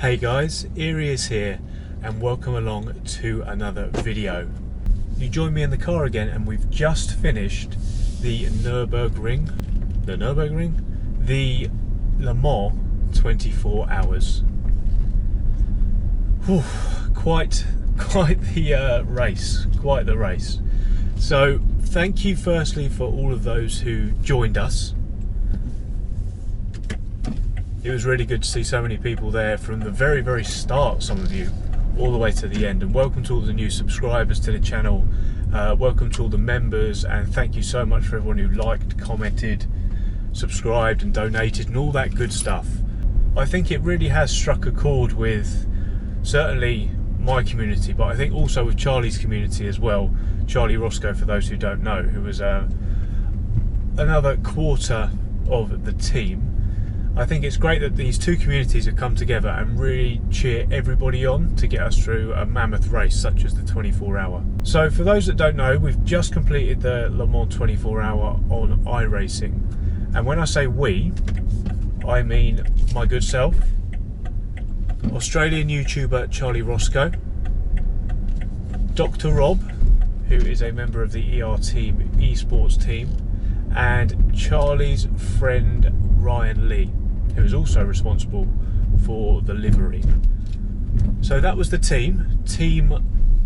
Hey guys, Eerie is here and welcome along to another video. You join me in the car again and we've just finished the the Le Mans 24 hours. Whew, quite the race. So thank you firstly for all of those who joined us. It was really good to see so many people there from the very start, some of you, all the way to the end. And welcome to all the new subscribers to the channel. Welcome to all the members, and thank you so much for everyone who liked, commented, subscribed and donated and all that good stuff. I think it really has struck a chord with certainly my community, but I think also with Charlie's community as well. Charlie Roscoe, for those who don't know, who was another quarter of the team. I think it's great that these two communities have come together and really cheer everybody on to get us through a mammoth race such as the 24 hour. So for those that don't know, we've just completed the Le Mans 24 hour on iRacing. And when I say we, I mean my good self, Australian YouTuber Charlie Roscoe, Dr. Rob, who is a member of the ER team, esports team, and Charlie's friend Ryan Lee, who is also responsible for the livery. So that was the team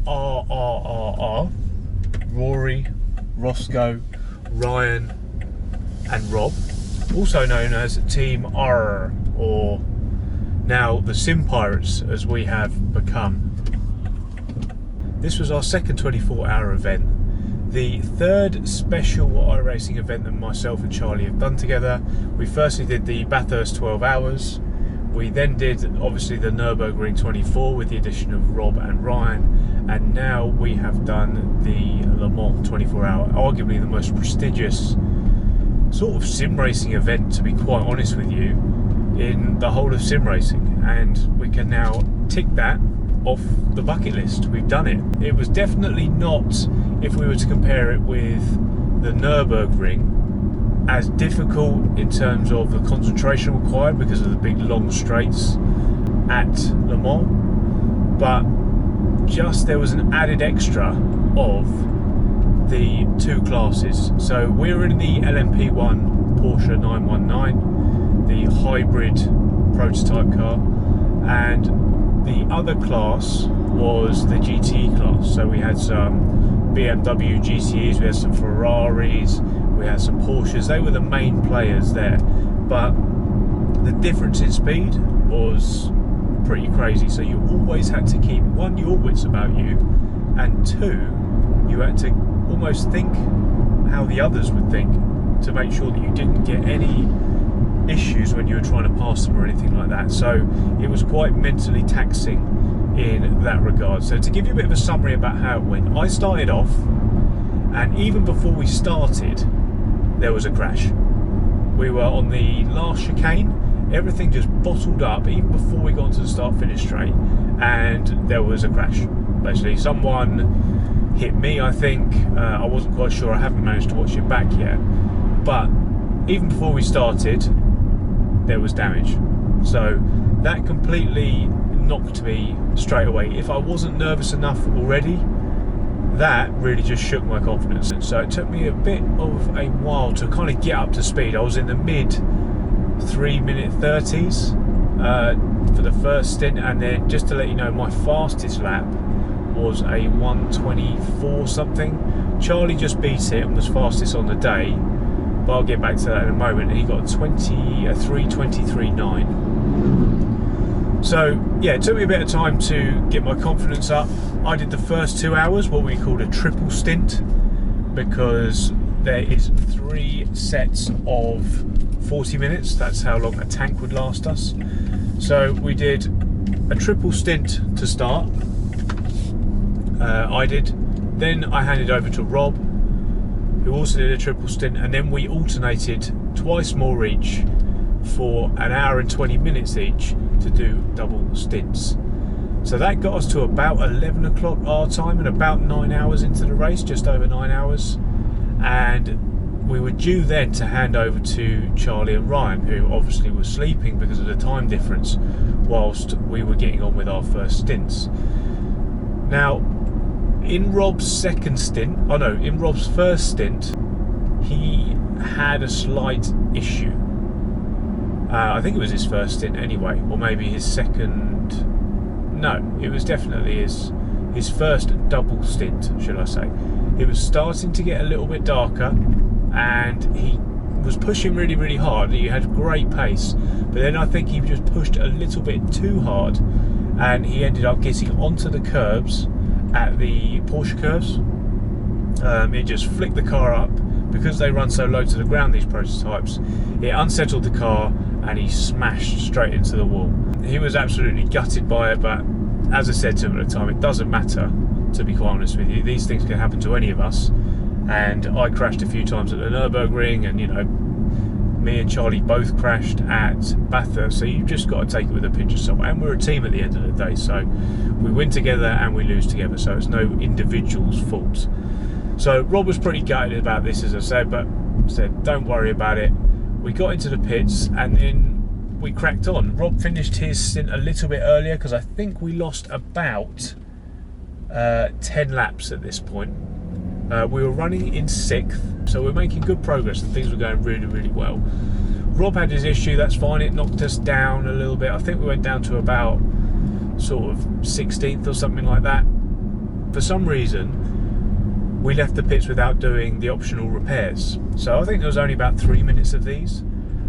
RRRR, Rory, Roscoe, Ryan and Rob, also known as Team R, or now the Sim Pirates as we have become. This was our second 24 hour event, the third special iRacing event that myself and Charlie have done together. We firstly did the Bathurst 12 hours, we then did obviously the Nürburgring 24 with the addition of Rob and Ryan, and now we have done the Le Mans 24 hour, arguably the most prestigious sort of sim racing event, to be quite honest with you, in the whole of sim racing, and we can now tick that off the bucket list. We've done it. It was definitely not, if we were to compare it with the Nürburgring, as difficult in terms of the concentration required because of the big long straights at Le Mans, but just there was an added extra of the two classes. So we're in the LMP1 Porsche 919, the hybrid prototype car, and the other class was the GTE class. So we had some BMW GTEs, we had some Ferraris, we had some Porsches. They were the main players there, but the difference in speed was pretty crazy. So you always had to keep, one, your wits about you, and two, you had to almost think how the others would think to make sure that you didn't get any issues when you were trying to pass them or anything like that. So it was quite mentally taxing in that regard. So to give you a bit of a summary about how it went, I started off, and even before we started there was a crash. We were on the last chicane, everything just bottled up even before we got to the start finish straight, and there was a crash. Basically someone hit me, I think. I wasn't quite sure, I haven't managed to watch it back yet, but even before we started there was damage. So that completely knocked me straight away. If I wasn't nervous enough already, that really just shook my confidence. And so it took me a bit of a while to kind of get up to speed. I was in the mid 3-minute 30s for the first stint, and then just to let you know, my fastest lap was a 1:24 something. Charlie just beat it and was fastest on the day, but I'll get back to that in a moment. He got 3:23.9. So yeah, it took me a bit of time to get my confidence up. I did the first 2 hours, what we called a triple stint, because there is 3 sets of 40 minutes. That's how long a tank would last us. So we did a triple stint to start. I did. Then I handed over to Rob, who also did a triple stint, and then we alternated twice more each for an hour and 20 minutes each to do double stints. So that got us to about 11 o'clock our time and about 9 hours into the race, just over 9 hours. And we were due then to hand over to Charlie and Ryan, who obviously were sleeping because of the time difference, whilst we were getting on with our first stints. Now, in Rob's first stint, he had a slight issue. I think it was his first stint anyway, or maybe his second. No, it was definitely his first double stint, should I say. It was starting to get a little bit darker, and he was pushing really, really hard. He had great pace, but then I think he just pushed a little bit too hard, and he ended up getting onto the curbs at the Porsche curves. It just flicked the car up. Because they run so low to the ground, these prototypes, it unsettled the car and he smashed straight into the wall. He was absolutely gutted by it, but as I said to him at the time, it doesn't matter, to be quite honest with you. These things can happen to any of us, and I crashed a few times at the Nürburgring, and me and Charlie both crashed at Bathurst, so you've just got to take it with a pinch of salt. And we're a team at the end of the day, so we win together and we lose together, so it's no individual's fault. So Rob was pretty gutted about this, as I said, but said, don't worry about it. We got into the pits and then we cracked on. Rob finished his stint a little bit earlier because I think we lost about 10 laps at this point. We were running in 6th, so we're making good progress and things were going really, really well. Rob had his issue, that's fine. It knocked us down a little bit. I think we went down to about sort of 16th or something like that. For some reason, we left the pits without doing the optional repairs. So I think there was only about 3 minutes of these,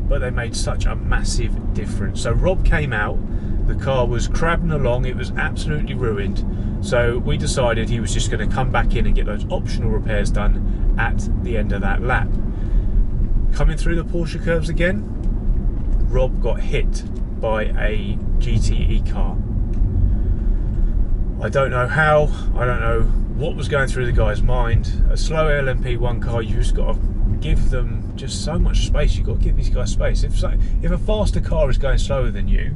but they made such a massive difference. So Rob came out, the car was crabbing along, it was absolutely ruined. So we decided he was just going to come back in and get those optional repairs done at the end of that lap. Coming through the Porsche curves again, Rob got hit by a GTE car. I don't know how, I don't know what was going through the guy's mind. A slow LMP1 car, you just got to give them just so much space. You've got to give these guys space. If a faster car is going slower than you,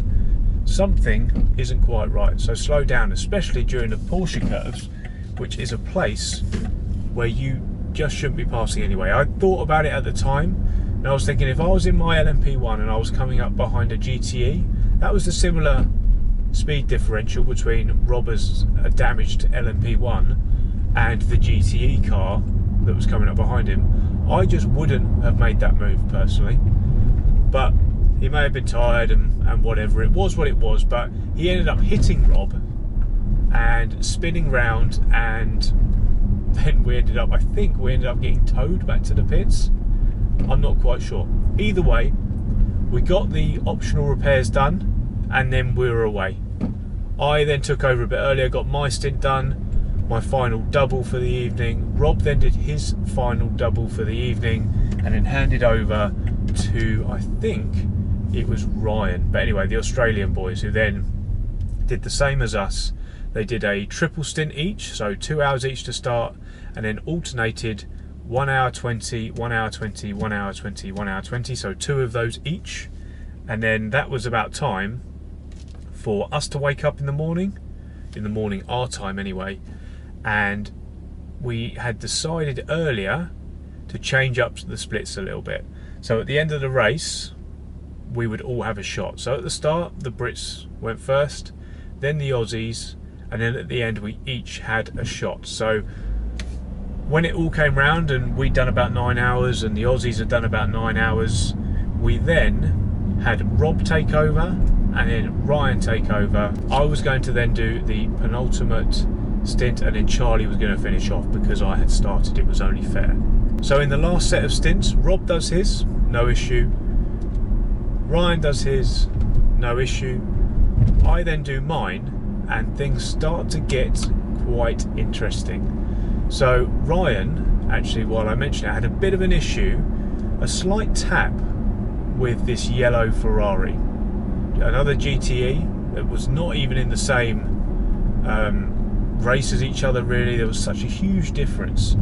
something isn't quite right. So slow down, especially during the Porsche curves, which is a place where you just shouldn't be passing anyway. I thought about it at the time, and I was thinking if I was in my LMP1 and I was coming up behind a GTE, that was a similar speed differential between Rob's damaged LMP1 and the GTE car that was coming up behind him. I just wouldn't have made that move personally, but he may have been tired and whatever. It was what it was, but he ended up hitting Rob and spinning round, and then I think we ended up getting towed back to the pits. I'm not quite sure. Either way, we got the optional repairs done and then we were away. I then took over a bit earlier, got my stint done, my final double for the evening. Rob then did his final double for the evening and then handed over to, I think it was Ryan, but anyway, the Australian boys, who then did the same as us. They did a triple stint each, so 2 hours each to start, and then alternated 1 hour 20, 1 hour 20, 1 hour 20, 1 hour 20, so 2 of those each. And then that was about time for us to wake up in the morning our time anyway, and we had decided earlier to change up the splits a little bit. So at the end of the race, we would all have a shot. So at the start, the Brits went first, then the Aussies, and then at the end we each had a shot. So when it all came round and we'd done about 9 hours and the Aussies had done about 9 hours, we then had Rob take over and then Ryan take over. I was going to then do the penultimate stint, and then Charlie was going to finish off because I had started. It was only fair. So in the last set of stints, Rob does his, no issue. Ryan does his, no issue. I then do mine, and things start to get quite interesting. So Ryan, actually, while I mentioned it, had a bit of an issue, a slight tap with this yellow Ferrari. Another GTE that was not even in the same race as each other really. There was such a huge difference.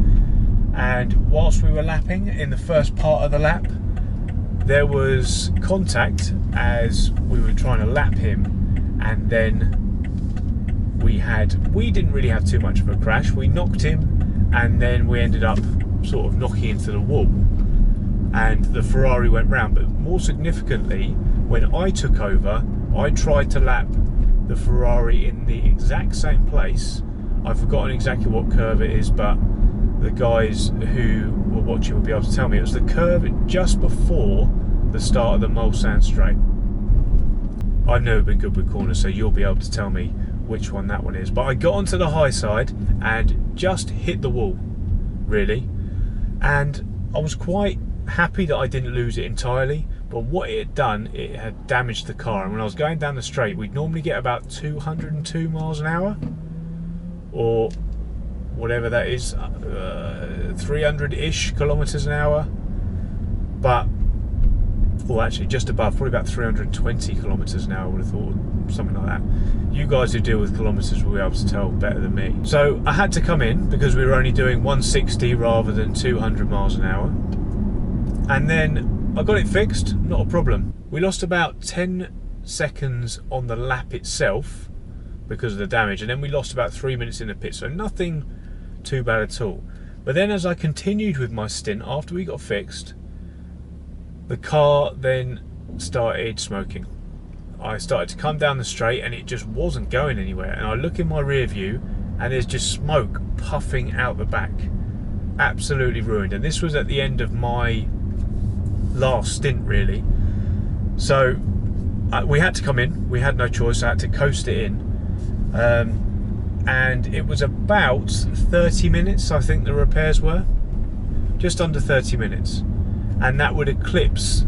And whilst we were lapping in the first part of the lap, there was contact as we were trying to lap him, and then we didn't really have too much of a crash. We knocked him, and then we ended up sort of knocking into the wall. and the Ferrari went round. But more significantly, when I took over, I tried to lap the Ferrari in the exact same place. I've forgotten exactly what curve it is, but the guys who were watching will be able to tell me. It was the curve just before the start of the Mulsanne straight. I've never been good with corners, so you'll be able to tell me which one that one is. But I got onto the high side and just hit the wall, really. And I was quite happy that I didn't lose it entirely, but what it had done, it had damaged the car. And when I was going down the straight, we'd normally get about 202 miles an hour, or whatever that is, 300-ish kilometers an hour. But, well, actually just above, probably about 320 kilometers an hour, I would have thought, something like that. You guys who deal with kilometers will be able to tell better than me. So I had to come in because we were only doing 160 rather than 200 miles an hour. And then I got it fixed, not a problem. We lost about 10 seconds on the lap itself because of the damage, and then we lost about 3 minutes in the pit, so nothing too bad at all. But then as I continued with my stint after we got fixed, the car then started smoking. I started to come down the straight and it just wasn't going anywhere, and I look in my rear view and there's just smoke puffing out the back. Absolutely ruined. And this was at the end of my last stint, really. So we had to come in, we had no choice. I had to coast it in, and it was about 30 minutes, I think the repairs were, just under 30 minutes, and that would eclipse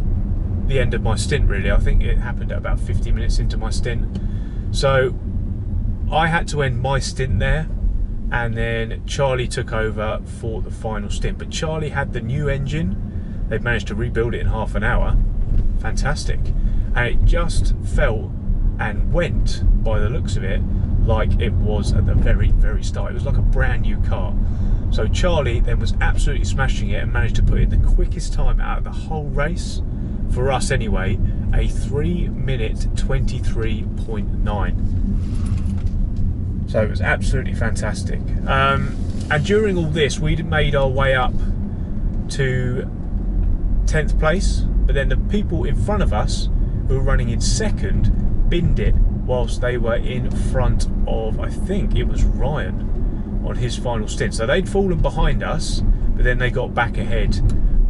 the end of my stint, really. I think it happened at about 50 minutes into my stint, so I had to end my stint there, and then Charlie took over for the final stint. But Charlie had the new engine. They've managed to rebuild it in half an hour. Fantastic. And it just felt and went, by the looks of it, like it was at the very, very start. It was like a brand new car. So Charlie then was absolutely smashing it and managed to put in the quickest time out of the whole race, for us anyway, a 3-minute 23.9. So it was absolutely fantastic. And during all this, we'd made our way up to 10th place, but then the people in front of us who were running in second binned it whilst they were in front of, I think it was Ryan on his final stint. So they'd fallen behind us, but then they got back ahead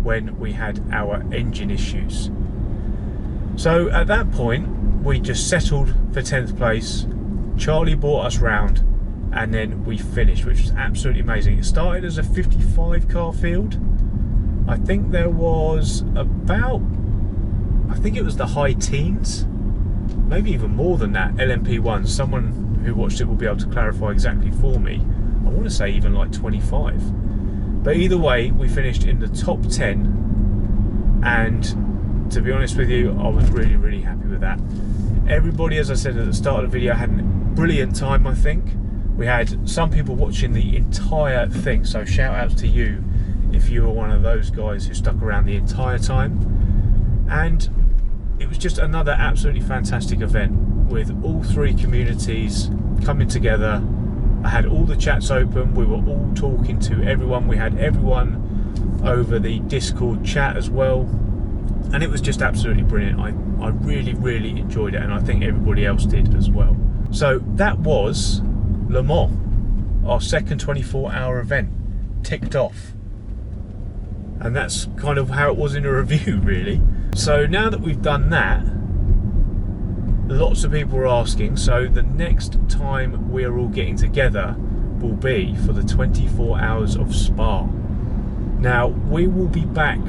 when we had our engine issues. So at that point, we just settled for 10th place. Charlie brought us round, and then we finished, which was absolutely amazing. It started as a 55 car field. I think there was about, I think it was the high teens, maybe even more than that, LMP1. Someone who watched it will be able to clarify exactly for me. I want to say even like 25. But either way, we finished in the top 10, and to be honest with you, I was really, really happy with that. Everybody, as I said at the start of the video, had a brilliant time, I think. We had some people watching the entire thing, so shout outs to you if you were one of those guys who stuck around the entire time. And it was just another absolutely fantastic event with all three communities coming together. I had all the chats open, we were all talking to everyone, we had everyone over the Discord chat as well, and it was just absolutely brilliant. I really, really enjoyed it, and I think everybody else did as well. So that was Le Mans, our second 24-hour event, ticked off. And that's kind of how it was in a review, really. So now that we've done that, lots of people are asking, so the next time we're all getting together will be for the 24 hours of Spa. Now, we will be back.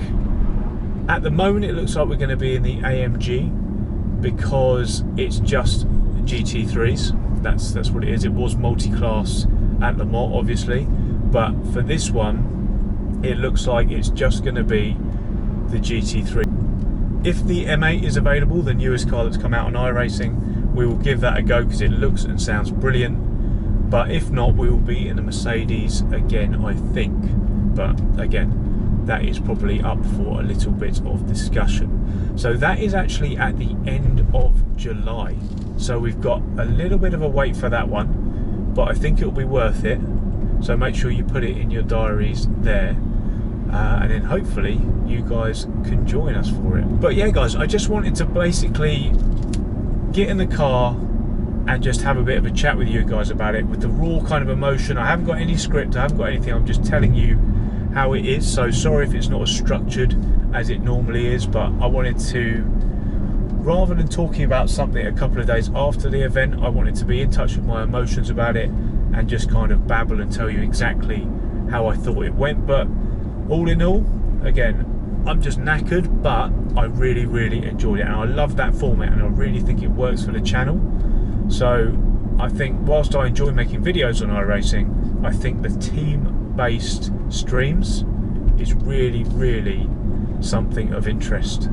At the moment, it looks like we're going to be in the AMG because it's just GT3s. That's what it is. It was multi-class at Le Mans, obviously, but for this one, it looks like it's just going to be the GT3. If the M8 is available, the newest car that's come out on iRacing, we will give that a go because it looks and sounds brilliant. But if not, we will be in the Mercedes again, I think. But again, that is probably up for a little bit of discussion. So that is actually at the end of July. So we've got a little bit of a wait for that one, but I think it'll be worth it. So make sure you put it in your diaries there. and then hopefully you guys can join us for it. But yeah guys, I just wanted to basically get in the car and just have a bit of a chat with you guys about it with the raw kind of emotion. I haven't got any script, I haven't got anything, I'm just telling you how it is. So sorry if it's not as structured as it normally is, but I wanted to, rather than talking about something a couple of days after the event, I wanted to be in touch with my emotions about it and just kind of babble and tell you exactly how I thought it went. But all in all, again, I'm just knackered, but I really, really enjoyed it, and I love that format, and I really think it works for the channel. So I think whilst I enjoy making videos on iRacing, I think the team-based streams is really, really something of interest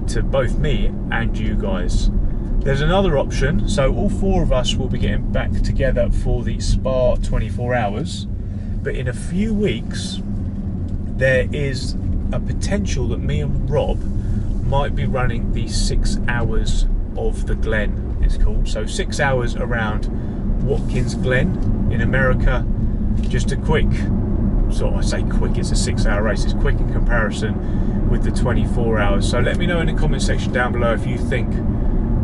to both me and you guys. There's another option, so all four of us will be getting back together for the Spa 24 hours, but in a few weeks there is a potential that me and Rob might be running the 6 hours of the Glen, it's called. So 6 hours around Watkins Glen in America. Just a quick, I say quick, it's a 6 hour race, it's quick in comparison with the 24 hours. So let me know in the comment section down below if you think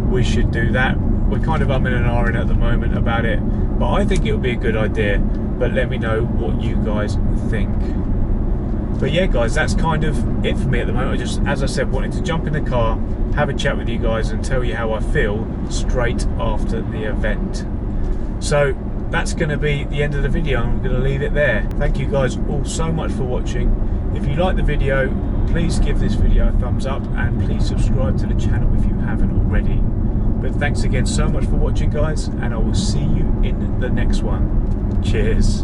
we should do that. We're kind of umming and ahhing at the moment about it, but I think it would be a good idea. But let me know what you guys think. But yeah guys, that's kind of it for me at the moment. I just, as I said, wanted to jump in the car, have a chat with you guys and tell you how I feel straight after the event. So that's going to be the end of the video. I'm going to leave it there. Thank you guys all so much for watching. If you like the video, please give this video a thumbs up and please subscribe to the channel if you haven't already. But thanks again so much for watching guys, and I will see you in the next one. Cheers.